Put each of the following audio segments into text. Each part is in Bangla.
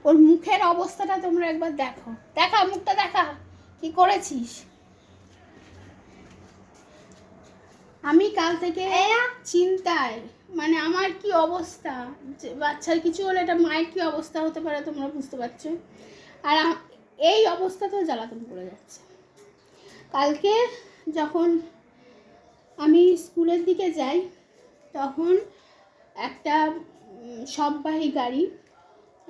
ওর মুখের অবস্থাটা তোমরা একবার দেখো, দেখা মুখটা দেখা, কি করেছিস। আমি কাল থেকে চিন্তায়, মানে আমার কি অবস্থা, যে বাচ্চার কিছু হলে এটা মায়ের কি অবস্থা হতে পারে তোমরা বুঝতে পারছো। আর এই অবস্থাতেও জ্বালাতন করে যাচ্ছে। কালকে যখন আমি স্কুলের দিকে যাই তখন একটা সববাহী গাড়ি,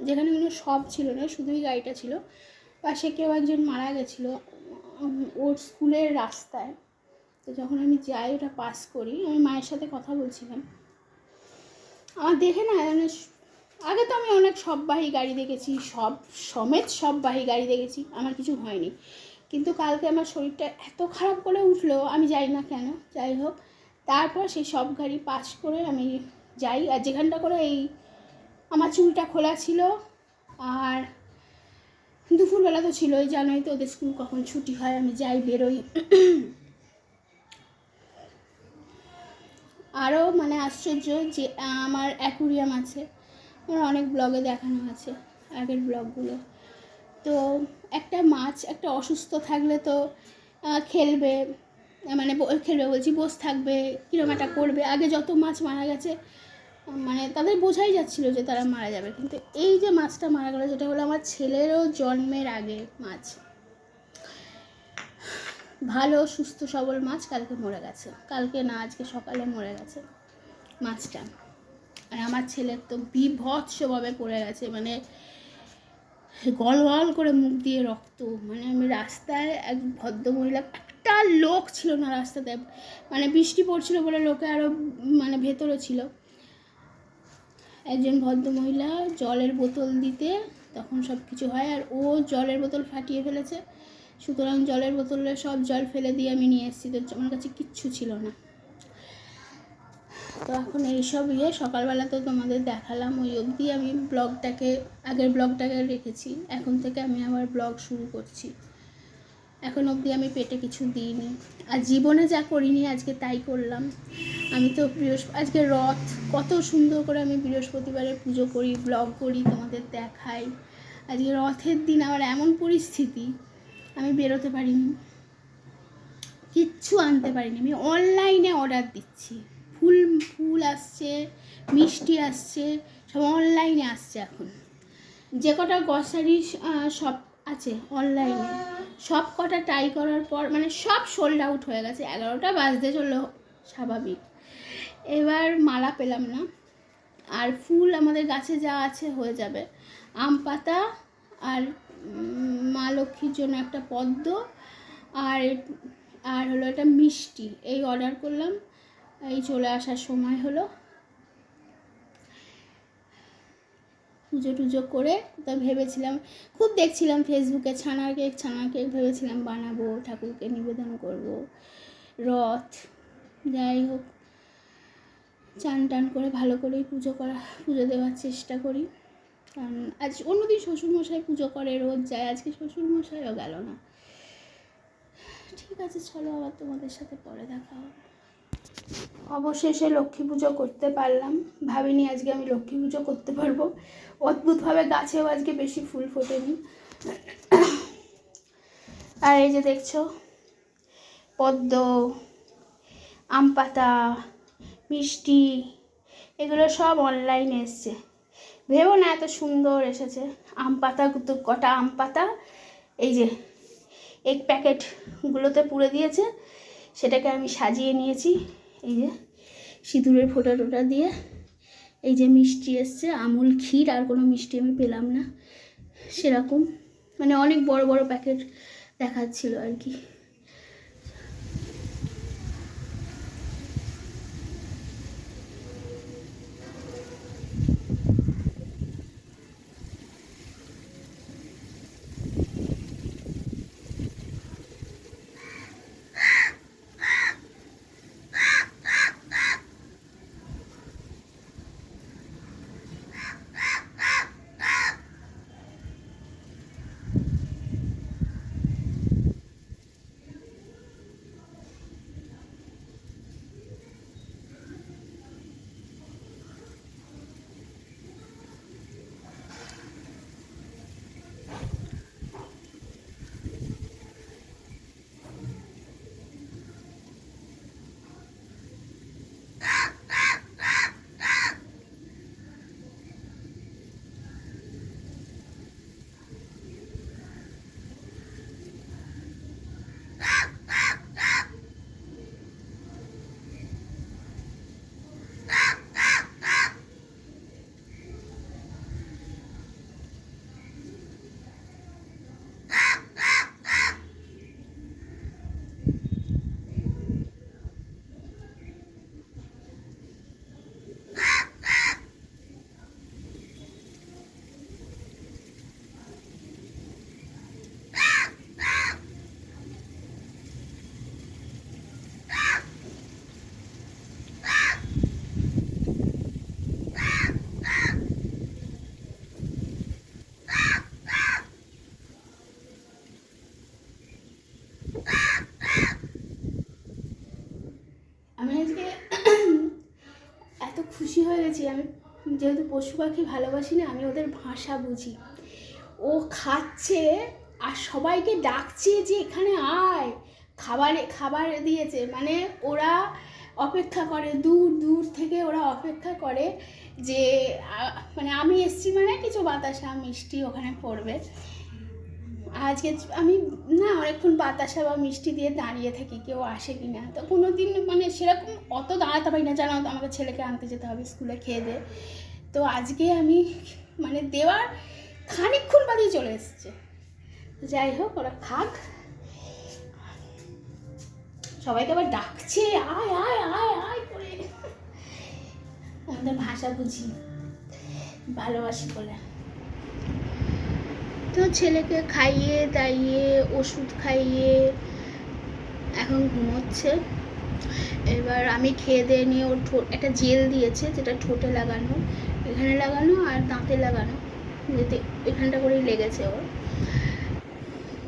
যেখানে কোনো সব ছিল না, শুধুই গাড়িটা ছিল, পাশে কেউ একজন মারা গেছিলো ওর স্কুলের রাস্তায়। তো যখন আমি যাই, ওটা পাস করি, আমি মায়ের সাথে কথা বলছিলাম, আমার দেখে না, আগে তো আমি অনেক সববাহী গাড়ি দেখেছি, সববাহী গাড়ি দেখেছি, আমার কিছু হয়নি। কিন্তু কালকে আমার শরীরটা এত খারাপ করে উঠলো, আমি জানি না কেন, যাই হোক। তারপর সেই সব গাড়ি পাস করে আমি যাই, আর যেখানটা করে এই আমার চুলটা খোলা ছিল, আর দুপুরবেলা তো ছিলই, জানোই তো ওদের স্কুল কখন ছুটি হয়, আমি যাই, বেরোই। আরও মানে আশ্চর্য যে আমার অ্যাকুরিয়াম আছে, আমার অনেক ব্লগে দেখানো আছে আগের ব্লগগুলো। তো একটা মাছ একটা অসুস্থ থাকলে তো খেলবে, মানে খেলবে বলছি, বসে থাকবে, কীরকম একটা করবে। আগে যত মাছ মারা গেছে মানে তাদের বোঝাই যাচ্ছিলো যে তারা মারা যাবে, কিন্তু এই যে মাছটা মারা গেলো, যেটা হলো আমার ছেলেরও জন্মের আগে মাছ, ভালো সুস্থ সবল মাছ, কালকে মরে গেছে। কালকে না, আজকে সকালে মরে গেছে মাছটা। আর আমার ছেলের তো বিভৎসভাবে পড়ে গেছে, মানে গল গল করে মুখ দিয়ে রক্ত। মানে আমি রাস্তায় এক ভদ্রমহিলা, একটা লোক ছিল না রাস্তাতে, মানে বৃষ্টি পড়ছিল বলে লোকে আরও মানে ভেতরে ছিল। একজন ভদ্রমহিলা জলের বোতল দিতে তখন সব কিছু হয়, আর ও জলের বোতল ফাটিয়ে ফেলেছে, সুতরাং জলের বোতলে সব জল ফেলে দিয়ে আমি নিয়ে এসেছি, তো আমার কাছে কিচ্ছু ছিল না। তো এখন এইসব সকালবেলা তো তোমাদের দেখালাম, ওই অবধি আমি ব্লগটাকে, আগের ব্লগটাকে রেখেছি। এখন থেকে আমি আবার ব্লগ শুরু করছি। এখন অবধি আমি পেটে কিছু দিইনি, আর জীবনে যা করিনি আজকে তাই করলাম। আমি তো আজকে রথ, কত সুন্দর করে আমি বৃহস্পতিবারে পুজো করি, ব্লগ করি, তোমাদের দেখাই। আজকে রথের দিন আমার এমন পরিস্থিতি, আমি বেরোতে পারিনি, কিচ্ছু আনতে পারিনি। আমি অনলাইনে অর্ডার দিচ্ছি, ফুল আসছে, মিষ্টি আসছে, সব অনলাইনে আসছে। এখন যে কটা গ্রসারি শপ আছে অনলাইনে, সব কটা ট্রাই করার পর মানে সব সোল্ড আউট হয়ে গেছে, 11টা বাজতে চললো স্বাভাবিক। এবার মালা পেলাম না, আর ফুল আমাদের গাছে যা আছে হয়ে যাবে। আম পাতা আর মা লক্ষ্মীর জন্য একটা পদ্ম, আর হলো একটা মিষ্টি, এই অর্ডার করলাম, এই চলে আসার সময় হলো। পুজো টুজো করে তো ভেবেছিলাম, খুব দেখছিলাম ফেসবুকে ছানার কেক ভেবেছিলাম বানাবো, ঠাকুরকে নিবেদন করব, রথ। যাই হোক, চান টান করে ভালো করেই পুজো দেওয়ার চেষ্টা করি। কারণ আজ অন্যদিন শ্বশুরমশাই পুজো করে, রোজ যায়, আজকে শ্বশুরমশাইও গেল না। ঠিক আছে, চলো আবার তোমাদের সাথে পরে দেখা হবে। অবশেষে লক্ষ্মী পুজো করতে পারলাম, ভাবিনি আজকে আমি লক্ষ্মী পুজো করতে পারবো। অদ্ভুতভাবে গাছেও আজকে বেশি ফুল ফোটেনি। আর এই যে দেখছো পদ্ম, আম পাতা, মিষ্টি, এগুলো সব অনলাইনে এসছে। ভেবো না এত সুন্দর এসেছে। আম পাতা, কটা আম পাতা এই যে এক প্যাকেটগুলোতে পুড়ে দিয়েছে, সেটাকে আমি সাজিয়ে নিয়েছি। এই যে সিঁদুরের ফোঁটা টোটা দিয়ে, এই যে মিষ্টি এসছে, আমুল ক্ষীর, আর কোনো মিষ্টি আমি পেলাম না সেরকম, মানে অনেক বড় বড় প্যাকেট দেখাচ্ছিল আর কি। হয়ে গেছি। আমি যেহেতু পশু পাখি ভালোবাসি না, আমি ওদের ভাষা বুঝি। ও খাচ্ছে আর সবাইকে ডাকছে যে এখানে আয়, খাবার দিয়েছে, মানে ওরা অপেক্ষা করে, দূর দূর থেকে ওরা অপেক্ষা করে যে মানে আমি এসছি মানে কিছু বাতাসা মিষ্টি ওখানে পড়বে। আজকে আমি না অনেকক্ষণ বাতাসা বা মিষ্টি দিয়ে দাঁড়িয়ে থাকি কেউ আসে কি না। তো কোনো দিন মানে সেরকম অত দাঁড়াতে পারি না, জানো তো আমাকে ছেলেকে আনতে যেতে হবে স্কুলে খেয়ে দে। তো আজকে আমি মানে দেওয়ার খানিকক্ষণ বাদে চলে এসছে। যাই হোক, ওরা খাক। সবাইকে আবার ডাকছে আয় আয় আয় আয় করে। আমাদের ভাষা বুঝি, ভালোবাসি বলে। তো ছেলেকে খাইয়ে দাইয়ে ওষুধ খাইয়ে এখন ঘুমোচ্ছে। এবার আমি খেয়ে দিয়ে নিয়ে ওর একটা জেল দিয়েছে, যেটা ঠোঁটে লাগানো, এখানে লাগানো আর দাঁতে লাগানো, যেতে এখানটা করেই লেগেছে ওর।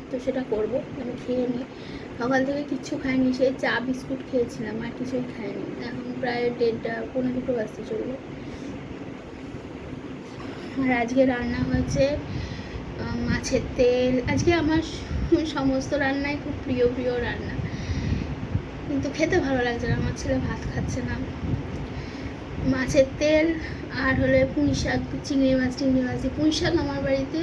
তো সেটা করবো। আমি খেয়ে নিই। সকাল থেকে কিচ্ছু খাইনি, সেই চা বিস্কুট খেয়েছিলাম, আর কিছুই খাইনি। এখন প্রায় 1:30 পৌনে 2 বাজতে চলবে। আর আজকে রান্না হয়েছে মাছের তেল। আজকে আমার সমস্ত রান্নাই খুব প্রিয় প্রিয় রান্না, কিন্তু খেতে ভালো লাগছে না। আমার ছেলে ভাত খাচ্ছে না। মাছের তেল আর হলে পুঁই শাক, চিংড়ি মাছ দিয়ে। পুঁই শাক আমার বাড়িতে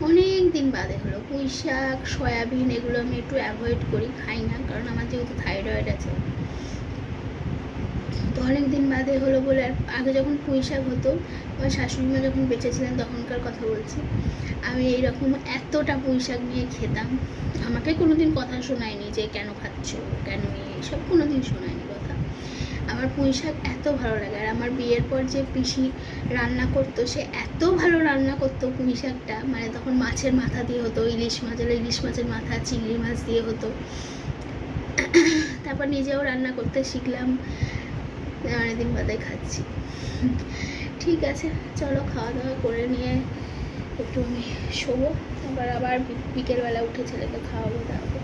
অনেক দিন বাদে হলো। পুঁই শাক, সয়াবিন এগুলো আমি একটু অ্যাভয়েড করি, খাই না, কারণ আমার যেহেতু থাইরয়েড আছে। তো অনেক দিন বাদে হলো বলে। আগে যখন পুঁই শাক হতো, আমার শাশুড়ি মা যখন বেঁচে ছিলেন তখনকার কথা বলছি, আমি এইরকম এতটা পুঁই শাক নিয়ে খেতাম। আমাকে কোনোদিন কথা শোনায়নি যে কেন খাচ্ছ, কেন এইসব কোনোদিন শোনায়নি কথা। আমার পুঁই শাক এত ভালো লাগে। আর আমার বিয়ের পর যে পিসি রান্না করতো, সে এত ভালো রান্না করতো পুঁই শাকটা, মানে তখন মাছের মাথা দিয়ে হতো, ইলিশ মাছের মাথা, চিংড়ি মাছ দিয়ে হতো। তারপর নিজেও রান্না করতে শিখলাম, অনেকদিন বাদে খাচ্ছি। ঠিক আছে, চলো খাওয়া দাওয়া করে নিয়ে একটু আমি শোবো। আবার বিকেলবেলা উঠে ছেলেকে খাওয়াবো, দাওয়াবো।